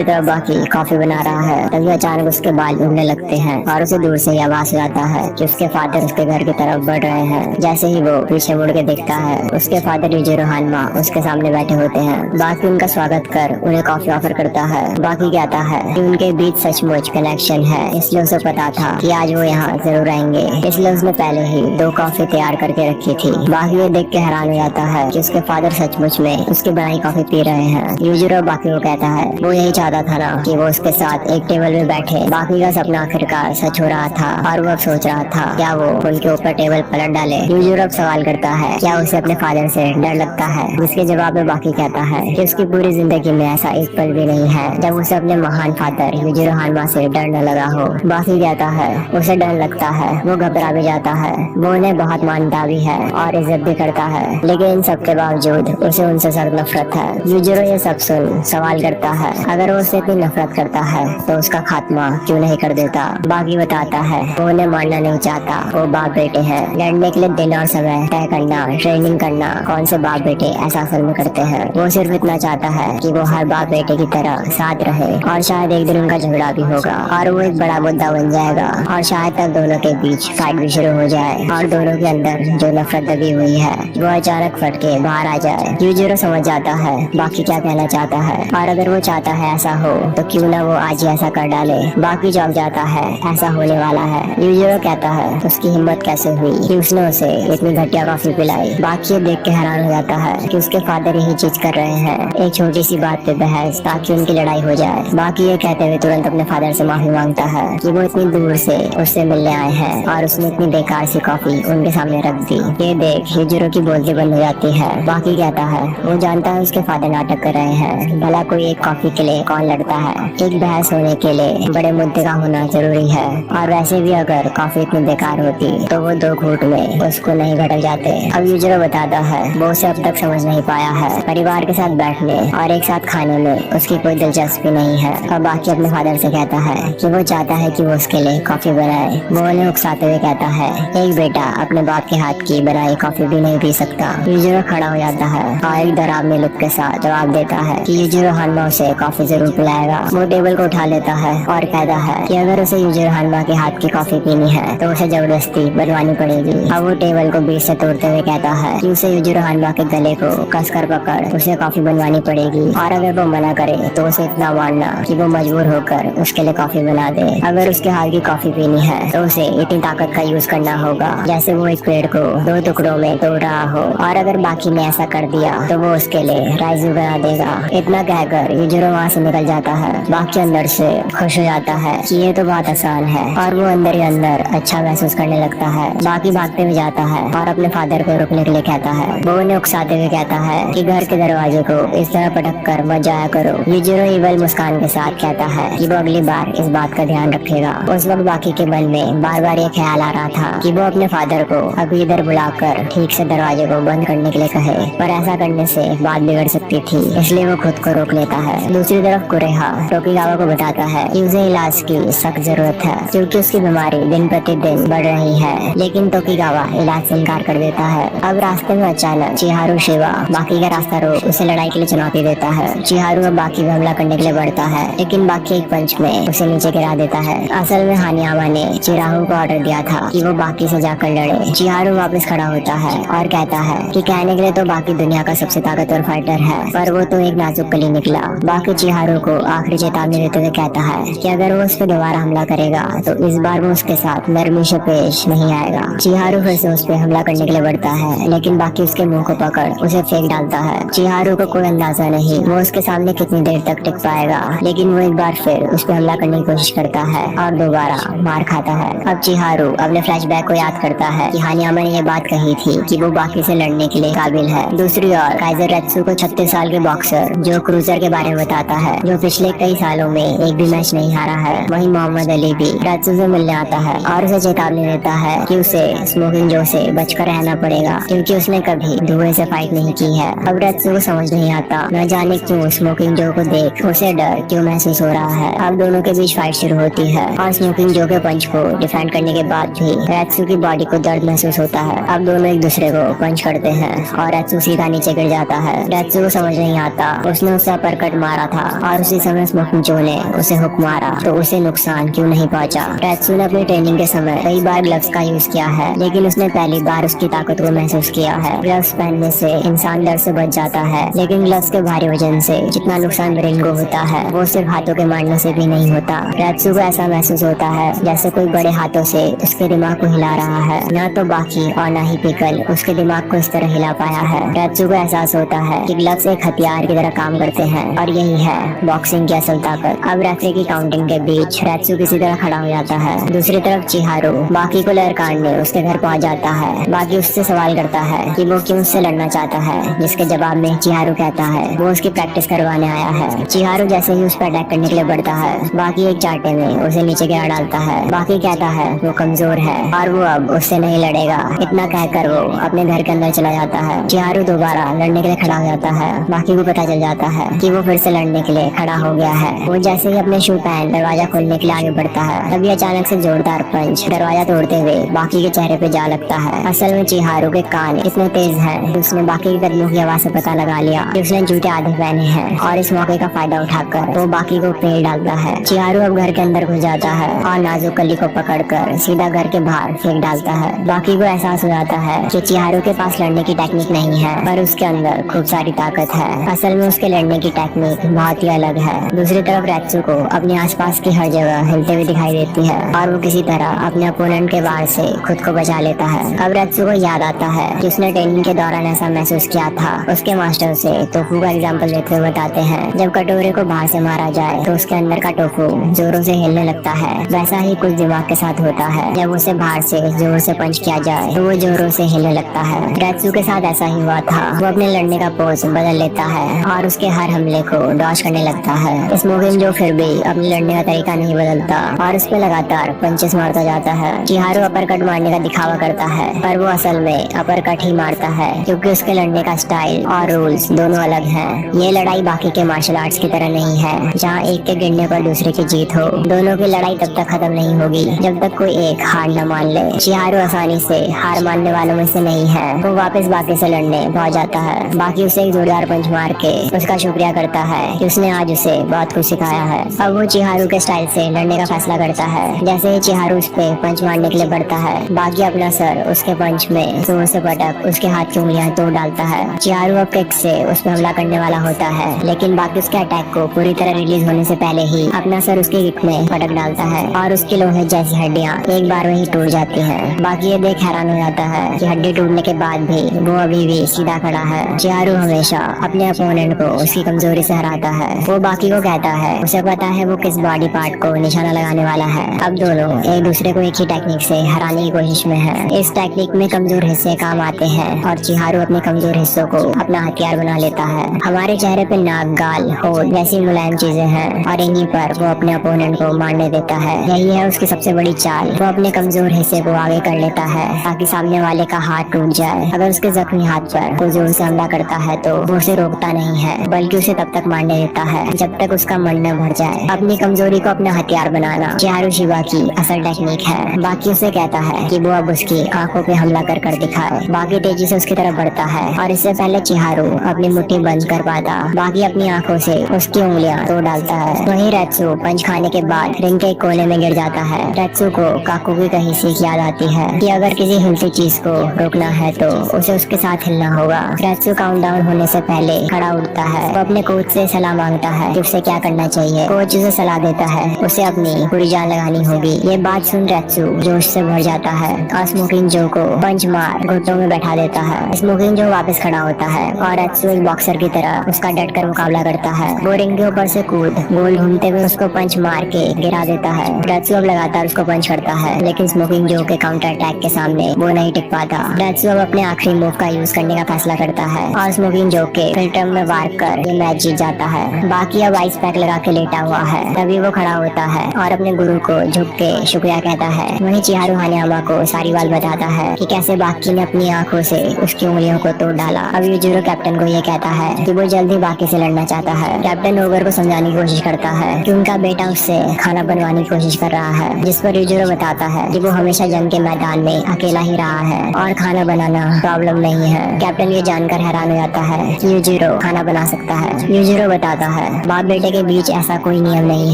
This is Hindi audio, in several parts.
तरफ बाकी कॉफी बना रहा है, तभी अचानक उसके बाल उड़ने लगते हैं और उसे दूर से ही आवाज आता है कि उसके फादर उसके घर की तरफ बढ़ रहे हैं। जैसे ही वो पीछे मुड़ के देखता है, उसके फादर यूजिरो हानमा उसके सामने बैठे होते हैं। बाकी उनका स्वागत कर उन्हें कॉफी ऑफर करता है। बाकी कहता है कि उनके बीच सचमुच कनेक्शन है, इसलिए उसे पता था कि आज वो यहाँ जरूर आएंगे, इसलिए उसने पहले ही 2 कॉफी तैयार करके रखी थी। बाकी ये देख के हैरान हो जाता है कि उसके फादर सचमुच में उसकी बनाई कॉफी पी रहे हैं। यूजिरो बाकी को कहता है वो यही चाहता था ना कि वो उसके साथ एक टेबल में बैठे। बाकी का सपना आखिरकार सच हो रहा था और वो अब सोच रहा था क्या वो उनके ऊपर टेबल पलट डाले। यूजिरो अब सवाल करता है क्या उसे अपने फादर से डर लगता है, जिसके जवाब में बाकी कहता है कि उसकी पूरी जिंदगी में ऐसा एक पल भी नहीं है जब उसे अपने महान फादर यूजिरो हानमा से डर न लगा हो। बाकी कहता है उसे डर लगता है, वो घबरा भी जाता है, वो उन्हें बहुत मानता भी है और इज्जत भी करता है, लेकिन इन सब के बावजूद उसे उनसे सख्त नफरत है। यूजिरो ये सब सुन सवाल करता है अगर वो उससे इतनी नफरत करता है तो उसका खात्मा क्यों नहीं कर देता। बाकी बताता है वो उन्हें मारना नहीं चाहता, वो बाप बेटे हैं, लड़ने के लिए दिन और समय तय करना, ट्रेनिंग करना कौन से बाप बेटे ऐसा असल में करते हैं। वो सिर्फ इतना चाहता है कि वो हर बाप बेटे की तरह साथ रहे और शायद एक दिन उनका झगड़ा भी होगा और वो एक बड़ा मुद्दा बन जाएगा और शायद तब दोनों के बीच फाइट भी शुरू हो जाए और दोनों के अंदर जो नफरत दबी हुई है वो अचानक फट के बाहर आ जाए। यूजिरो समझ जाता है बाकी क्या कहना चाहता है और अगर वो चाहता है ऐसा हो तो क्यों ना वो आज ही ऐसा कर डाले। बाकी चौंक जाता है ऐसा होने वाला है। यूजिरो कहता है उसकी हिम्मत कैसे हुई कि उसने उसे इतनी घटिया कॉफी पिलाई। बाकी ये देख के हैरान हो जाता है कि उसके फादर यही चीज कर रहे हैं, एक छोटी सी बात पे बहस ताकि उनकी लड़ाई हो जाए। बाकी ये कहते हुए तुरंत अपने फादर से माफी मांगता है कि वो इतनी दूर से उससे मिलने आए हैं और उसने इतनी बेकार सी कॉफी उनके सामने रख दी। ये देख यूजिरो की बोलती बंद हो जाती है। बाकी कहता है वो जानता है उसके फादर नाटक कर रहे हैं, भला कोई एक कॉफी के लिए कौन लड़ता है, एक बहस होने के लिए बड़े मुद्दे का होना जरूरी है और वैसे भी अगर कॉफी इतनी बेकार होती तो वो 2 घूंट में उसको नहीं घटक जाते। अब यूजिरो बताता है वो उसे अब तक समझ नहीं पाया है, परिवार के साथ बैठने और एक साथ खाने में उसकी कोई दिलचस्पी नहीं है। और बाकी अपने फादर से कहता है कि वो चाहता है कि वो उसके लिए कॉफी बनाए। वो उन्हें उकसाते हुए कहता है एक बेटा अपने बाप के हाथ की बनाई कॉफी भी नहीं पी सकता। यूजिरो खड़ा हो जाता है और एक डरावने लुक के साथ जवाब देता है कि यूजिरो हानमा उसे कॉफी जरूर पिलाएगा। वो टेबल को उठा लेता है और कहता है कि अगर उसे यूजिरो हानमा के हाथ की कॉफी पीनी है तो उसे जबरदस्ती बनवानी पड़ेगी। अब वो टेबल को बीच से तोड़ते हुए कहता है कि उसे यूजिरो हानमा के गले को कसकर पकड़ उसे कॉफी बनवानी पड़ेगी और अगर वो मना करे तो उसे इतना मारना कि वो मजबूर होकर उसके लिए कॉफी बना दे। अगर उसके हाथ की कॉफी पीनी है तो उसे इतनी ताकत का यूज करना होगा जैसे वो एक पेड़ को 2 टुकड़ों में तोड़ रहा हो और अगर बाकी ने ऐसा कर दिया तो वो उसके लिए राइजू बना देगा। इतना कहकर यूजिरो वहाँ से निकल जाता है। बाकी अंदर से खुश हो जाता है कि ये तो बहुत आसान है और वो अंदर ही अंदर अच्छा महसूस करने लगता है। बाकी भागते हुए जाता है और अपने फादर को रोकने के लिए कहता है। वो उन्हें उकसाते हुए कहता है कि घर के दरवाजे को इस तरह पटक कर मत जाया करो। यूजिरो इवल मुस्कान के साथ कहता है कि वो अगली बार इस बात का ध्यान रखेगा। उस वक्त बाकी के मन में बार बार ये ख्याल आ रहा था कि वो अपने फादर को अभी इधर बुलाकर ठीक से दरवाजे को बंद करने के लिए कहे, पर ऐसा करने से बात बिगड़ सकती थी, इसलिए वो खुद को रोक लेता है। दूसरी तरफ कुरेहा टोकिगावा को बताता है कि उसे इलाज की सख्त जरूरत है क्योंकि उसकी बीमारी दिन प्रतिदिन बढ़ रही है, लेकिन टोकिगावा इलाज से इनकार कर देता है। अब रास्ते में अचानक चिहारू शिवा बाकी का रास्ता रोक उसे लड़ाई के लिए चुनौती देता है। चिहारू अब बाकी पर हमला करने के लिए बढ़ता है, लेकिन बाकी एक पंच में उसे नीचे गिरा देता है। असल में हानियामा ने चिराहू को ऑर्डर दिया था कि वो बाकी से जाकर लड़े। चिहारू वापस खड़ा होता है और कहता है कि कहने के लिए तो बाकी दुनिया का सबसे ताकतवर फाइटर है, पर वो तो एक नाजुक कली निकला। बाकी चिहारू को आखिरी चेतावनी देते हुए कहता है कि अगर वो उस पर दोबारा हमला करेगा तो इस बार वो उसके साथ नरमी से पेश नहीं आएगा। चिहारू फिर से उस पर हमला करने के लिए बढ़ता है, लेकिन बाकी उसके मुंह को पकड़ उसे फेंक डालता है। चिहारू को कोई अंदाजा नहीं वो उसके सामने कितनी देर तक टिक पाएगा, लेकिन वो एक बार फिर उस पर हमला करने की कोशिश करता है और दोबारा मार खाता है। अब चिहारू अपने फ्लैशबैक को याद करता है कि हानियामा ने ये बात कही थी कि वो बाकी से लड़ने के लिए काबिल है। दूसरी ओर काइजर रेत्सु को 36 साल के बॉक्सर जो क्रूजर के बारे में बताता है, जो पिछले कई सालों में एक भी मैच नहीं हारा है। वहीं मोहम्मद अली भी रेत्सु से मिलने आता है और उसे चेतावनी देता है कि उसे स्मोकिंग जो से बचकर रहना पड़ेगा क्योंकि उसने कभी धुएं से फाइट नहीं की है। अब रेत्सु को समझ नहीं आता न जाने क्यों स्मोकिंग जो को देख उसे डर क्यों महसूस हो रहा है। अब दोनों के बीच फाइट शुरू होती है और स्मोकिंग जो के पंच को डिफेंड करने के बाद भी रेत्सु की बॉडी को दर्द महसूस होता है। अब दोनों एक दूसरे को पंच करते हैं और रेत्सु सीधा नीचे गिर जाता है। रेत्सु को समझ नहीं आता उसने उससे अपरकट मारा था और उसी समय स्मोकिंग जो ने उसे हुक्म मारा तो उसे नुकसान क्यों नहीं पहुंचा। रेत्सू ने अपनी ट्रेनिंग के समय कई बार ग्लव्स का यूज किया है, लेकिन उसने पहली बार उसकी ताकत को महसूस किया है। ग्लव्स पहनने से इंसान डर से बच जाता है, लेकिन ग्लव्स के भारी वजन से जितना नुकसान ब्रेन को होता है वो सिर्फ हाथों के मारने से भी नहीं होता। रेत्सू को ऐसा महसूस होता है जैसे कोई बड़े हाथों से उसके दिमाग को हिला रहा है। न तो बाकी और न ही पिकल उसके दिमाग को इस तरह हिला पाया है। रेत्सू को एहसास होता है कि ग्लव्स एक हथियार की तरह काम करते हैं और यही है बॉक्सिंग की असल ताकत। अब रेफरी की काउंटिंग के बीच रेत्सू किसी तरह खड़ा हो जाता है। दूसरी तरफ चिहारू बाकी को लड़काने उसके घर पहुंच जाता है। बाकी उससे सवाल करता है कि वो क्यों उससे लड़ना चाहता है, जिसके जवाब में चिहारू कहता है वो उसकी प्रैक्टिस करवाने आया है। चिहारू जैसे ही उस पर अटैक करने के लिए बढ़ता है, बाकी एक चाटे में उसे नीचे गिरा डालता है। बाकी कहता है वो कमजोर है और वो अब उससे नहीं लड़ेगा। इतना कहकर वो अपने घर के अंदर चला जाता है। चिहारू दोबारा लड़ने के लिए खड़ा हो जाता है। बाकी को पता चल जाता है कि वो फिर से लड़ने के लिए खड़ा हो गया है। वो जैसे ही अपने शू पहन दरवाजा खोलने के लिए आगे बढ़ता है, तभी अचानक से जोरदार पंच दरवाजा तोड़ते हुए बाकी के चेहरे पे जा लगता है। असल में चिहारू के कान इतने तेज हैं कि उसने बाकी के कदमों की आवाज से पता लगा लिया कि उसने जूते आधे पहने हैं और इस मौके का फायदा उठाकर वो बाकी को पेड़ डालता है। चिहारू अब घर के अंदर घुस जाता है और नाजुक कली को पकड़कर सीधा घर के बाहर फेंक डालता है। बाकी को एहसास हो जाता है कि चिहारू के पास लड़ने की टेक्निक नहीं है, पर उसके अंदर खूब सारी ताकत है। असल में उसके लड़ने की टेक्निक बहुत ही अलग है। दूसरी तरफ रेत्सू को अपने आसपास की हर जगह हिलते हुए दिखाई देती है और वो किसी तरह अपने अपोनेंट के वार से खुद को बचा लेता है। अब रेत्सू को याद आता है कि उसने ट्रेनिंग के दौरान ऐसा महसूस किया था। उसके मास्टर से टोफू का एग्जाम्पल देते हुए बताते हैं, जब कटोरे को बाहर से मारा जाए तो उसके अंदर का टोफू जोरों से हिलने लगता है। वैसा ही कुछ दिमाग के साथ होता है, जब उसे बाहर से जोर से पंच किया जाए तो वो जोरों से हिलने लगता है। रेत्सू के साथ ऐसा ही हुआ था। वो अपने लड़ने का पोज बदल लेता है और उसके हर हमले को डॉज करने लगता है। स्मोकिंग जो फिर भी अपने लड़ने का तरीका नहीं बदलता और उस पर लगातार पंचेस मारता जाता है। चिहारू अपर कट मारने का दिखावा करता है, पर वो असल में अपर कट ही मारता है, क्योंकि उसके लड़ने का स्टाइल और रूल्स दोनों अलग हैं। ये लड़ाई बाकी के मार्शल आर्ट्स की तरह नहीं है, जहाँ एक के गिरने पर दूसरे की जीत हो। दोनों की लड़ाई तब तक खत्म नहीं होगी जब तक कोई एक हार न मान ले। चिहारू आसानी से हार मानने वालों में से नहीं है। वो वापस बाकी से लड़ने पहुंच जाता है। बाकी उसे एक जोरदार पंच मार के उसका शुक्रिया करता है कि उसने आज उसे बहुत कुछ सिखाया है। अब वो चिहारू के स्टाइल से लड़ने का फैसला करता है। जैसे ही चिहारू उस पे पंच मारने के लिए बढ़ता है, बाकी अपना सर उसके पंच में जोर से पटक उसके हाथ की उंगलियां तोड़ डालता है। चिहारू अब किक से उस पर हमला करने वाला होता है, लेकिन बाकी उसके अटैक को पूरी तरह रिलीज होने से पहले ही अपना सर उसकी किक में पटक डालता है और उसकी लोहे जैसी हड्डियां एक बार में ही टूट जाती हैं। बाकी ये देख हैरान हो जाता है कि हड्डी टूटने के बाद भी वो अभी भी सीधा खड़ा है। चिहारू हमेशा अपने अपोनेंट को उसकी कमजोरी से हराता है। वो बाकी को कहता है उसे पता है वो किस बॉडी पार्ट को निशाना लगाने वाला है। अब दोनों एक दूसरे को एक ही टेक्निक से हराने की कोशिश में है। इस टेक्निक में कमजोर हिस्से काम आते हैं और चिहारू अपने कमजोर हिस्सों को अपना हथियार बना लेता है। हमारे चेहरे पे नाक, गाल, होठ वैसी मुलायम चीजें हैं और इन्हीं पर वो अपने अपोनेंट को मारने देता है। यही है उसकी सबसे बड़ी चाल। वो अपने कमजोर हिस्से को आगे कर लेता है ताकि सामने वाले का हाथ टूट जाए। अगर उसके जख्मी हाथ पर कोई जोर से हमला करता है तो वो उसे रोकता नहीं है, बल्कि उसे तब तक मारने देता है जब तक उसका मन न भर जाए। अपनी कमजोरी को अपना हथियार बनाना चिहारू शिवा की असल टेक्निक है। बाकी उसे कहता है कि वो अब उसकी आंखों पे हमला कर कर दिखाए। बाकी तेजी से उसकी तरफ बढ़ता है और इससे पहले चिहारू अपनी मुट्ठी बंद कर पाता, बाकी अपनी आंखों से उसकी उंगलियां तोड़ डालता है। वहीं रेत्सू पंच खाने के बाद रिंग के कोने में गिर जाता है। रेत्सू को काकू की कही सीख याद आती है कि अगर किसी हिलती चीज को रोकना है तो उसे उसके साथ हिलना होगा। रेत्सू काउंटडाउन होने से पहले खड़ा उठता है। वो अपने कोच से सलाह मांगता है कि उसे क्या करना चाहिए। कोच उसे सलाह देता है उसे अपनी पूरी जान लगानी होगी। ये बात सुन रेत्सू जोश से भर जाता है और स्मोकिंग जो को पंच मार घुटनों में बैठा देता है। स्मोकिंग जो वापस खड़ा होता है और रेत्सू एक बॉक्सर की तरह उसका डट कर मुकाबला करता है। वो रिंग के ऊपर से कूद गोल ढूंढते हुए उसको पंच मार के गिरा देता है। रेत्सू अब लगातार उसको पंच करता है, लेकिन स्मोकिंग जो के काउंटर अटैक के सामने वो नहीं टिक पाता। रेत्सू अब अपने आखिरी मूव का यूज करने का फैसला करता है और स्मोकिंग जो के फिल्टर में वार कर ये मैच जीत जाता है। बाकी अब आइस पैक लगा के लेटा हुआ है। तभी वो खड़ा होता है और अपने गुरु को झुक के शुक्रिया कहता है। वहीं चिहारू हानेयामा को सारी बात बताता है कि कैसे बाकी ने अपनी आंखों से उसकी उंगलियों को तोड़ डाला। अब यूजिरो कैप्टन को ये कहता है कि वो जल्दी बाकी से लड़ना चाहता है। कैप्टन ओगर को समझाने की कोशिश करता है कि उनका बेटा उससे खाना बनवाने की कोशिश कर रहा है, जिस पर यूजिरो बताता है कि वो हमेशा जंग के मैदान में अकेला ही रहा है और खाना बनाना प्रॉब्लम नहीं है। कैप्टन ये जानकर हैरान हो जाता है कि यूजिरो खाना बना सकता है। यूजिरो बताता है। बाप बेटे के बीच ऐसा कोई नियम नहीं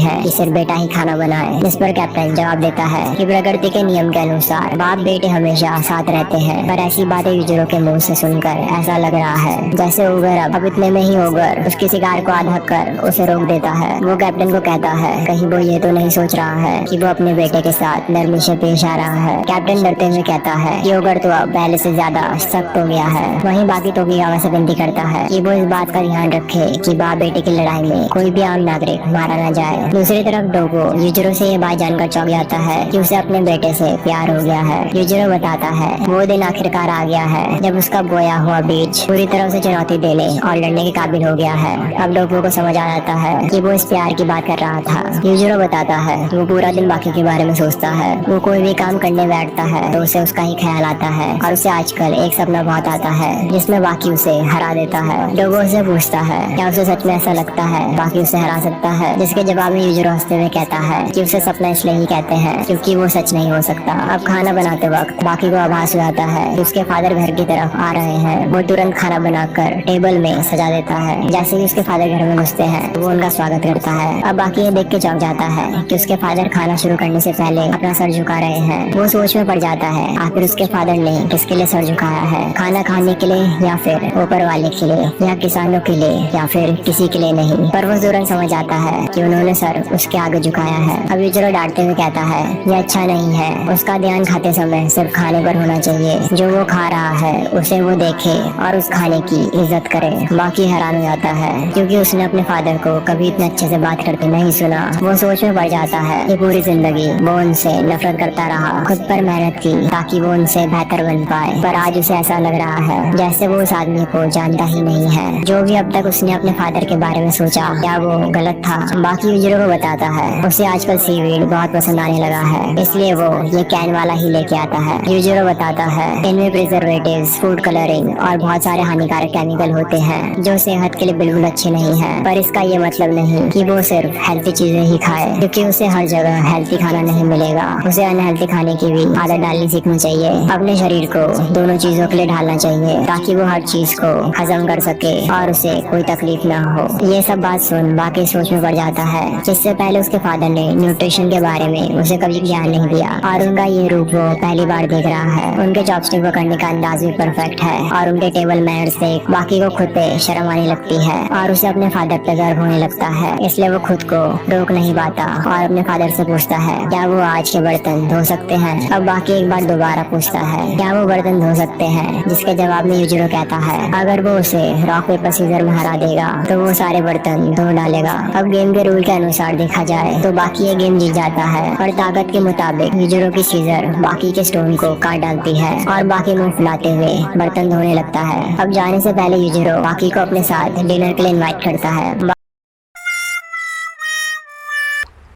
है कि सिर्फ बेटा ही खाना बनाए, जिस पर कैप्टन जवाब देता है कि प्रकृति के नियम के अनुसार बाप बेटे हमेशा साथ रहते हैं। पर ऐसी बातें यूजिरो के मुंह से सुनकर ऐसा लग रहा है जैसे ओगर अब इतने में ही ओगर उसकी शिकार को आधा कर उसे रोक देता है। वो कैप्टन को कहता है कहीं वो ये तो नहीं सोच रहा है कि वो अपने बेटे के साथ नरमी से पेश आ रहा है। कैप्टन डरते हुए कहता है कि ओगर तो अब पहले से ज्यादा सख्त हो गया है। वहीं बाकी तोकिगावा से विनती करता है कि वो इस बात का ध्यान रखे कि बाप बेटे की लड़ाई में कोई भी आम नागरिक मारा न जाए। दूसरी तरफ डोगो यूजिरो से ये बात जानकर चौंक जाता है कि उसे अपने बेटे से प्यार हो गया है। यूजिरो बताता है वो दिन आखिरकार आ गया है जब उसका बोया हुआ बीज पूरी तरह से चुनौती देने और लड़ने के काबिल हो गया है। अब डोगो को समझ आ जाता है कि वो इस प्यार की बात कर रहा था। यूजिरो बताता है वो पूरा दिन बाकी के बारे में सोचता है। वो कोई भी काम करने बैठता है तो उसे उसका ही ख्याल आता है और उसे आजकल एक सपना बहुत आता है जिसमें बाकी उसे हरा देता है। डोगो उसे पूछता है क्या उसे सच में ऐसा लगता है बाकी उसे हरा सकता है, जिसके जवाब में यूजिरो हंसते हुए कहता है कि उसे सपना इसलिए ही कहते हैं क्योंकि वो सच नहीं हो सकता। अब खाना बनाते वक्त बाकी को आभास हो जाता है कि उसके फादर घर की तरफ आ रहे हैं। वो तुरंत खाना बनाकर टेबल में सजा देता है। जैसे ही उसके फादर घर में घुसते हैं वो उनका स्वागत करता है। अब बाकी ये देख के चौंक जाता है कि उसके फादर खाना शुरू करने से पहले अपना सर झुका रहे हैं। वो सोच में पड़ जाता है आखिर उसके फादर ने किसके लिए सर झुकाया है, खाना खाने के लिए या फिर ऊपर वाले के लिए या किसानों के लिए या फिर किसी के लिए नहीं। पर वो तुरंत समझ आता है कि उन्होंने सर उसके आगे झुकाया है। अब यूजिरो डांटते हुए कहता है ये अच्छा नहीं है। उसका ध्यान खाते समय सिर्फ खाने पर होना चाहिए। जो वो खा रहा है उसे वो देखे और उस खाने की इज्जत करे। बाकी हैरान हो जाता है क्योंकि उसने अपने फादर को कभी इतने अच्छे से बात करते नहीं सुना। वो सोच में पड़ जाता है कि पूरी जिंदगी वो उनसे नफरत करता रहा, खुद पर मेहनत की ताकि वो उनसे बेहतर बन पाए। पर आज उसे ऐसा लग रहा है जैसे वो उस आदमी को जानता ही नहीं है। जो भी अब तक उसने अपने फादर के बारे में सोचा क्या वो गलत था। बाकी यूजिरो को बताता है उसे आजकल सीवीड बहुत पसंद आने लगा है, इसलिए वो ये कैन वाला ही लेके आता है। यूजिरो बताता है इनमें प्रिजर्वेटिव्स, फूड कलरिंग और बहुत सारे हानिकारक केमिकल होते हैं जो सेहत के लिए बिल्कुल अच्छे नहीं है। पर इसका ये मतलब नहीं कि वो सिर्फ हेल्थी चीजें ही खाए, क्योंकि उसे हर जगह हेल्थी खाना नहीं मिलेगा। उसे अनहेल्थी खाने की भी आदत डालनी सीखनी चाहिए। अपने शरीर को दोनों चीजों के लिए ढालना चाहिए ताकि वो हर चीज को हजम कर सके और उसे कोई तकलीफ ना हो। ये सब बात सुन बाकी सोच में पड़ जाता है जिससे पहले उसके फादर ने न्यूट्रिशन के बारे में उसे कभी ज्ञान नहीं दिया और उनका ये रूप वो पहली बार देख रहा है। उनके चॉपस्टिक पकड़ने का अंदाज भी परफेक्ट है और उनके टेबल मैनर्स से बाकी को खुद पे शर्म आने लगती है और उसे अपने फादर पे गर्व होने लगता है। इसलिए वो खुद को रोक नहीं पाता और अपने फादर से पूछता है क्या वो आज के बर्तन धो सकते हैं। अब बाकी एक बार दोबारा पूछता है क्या वो बर्तन धो सकते हैं, जिसके जवाब में यूजिरो कहता है अगर वो उसे रॉक पेपर सीजर में हरा देगा तो वो सारे बर्तन धो डालेगा। अब गेम के रूल के अनुसार देखा जाए तो बाकी ये गेम जीत जाता है, पर ताकत के मुताबिक यूजिरो की सीजर बाकी के स्टोन को काट डालती है और बाकी मुंह फुलाते हुए बर्तन धोने लगता है। अब जाने से पहले यूजिरो बाकी को अपने साथ डिनर के लिए इनवाइट करता है।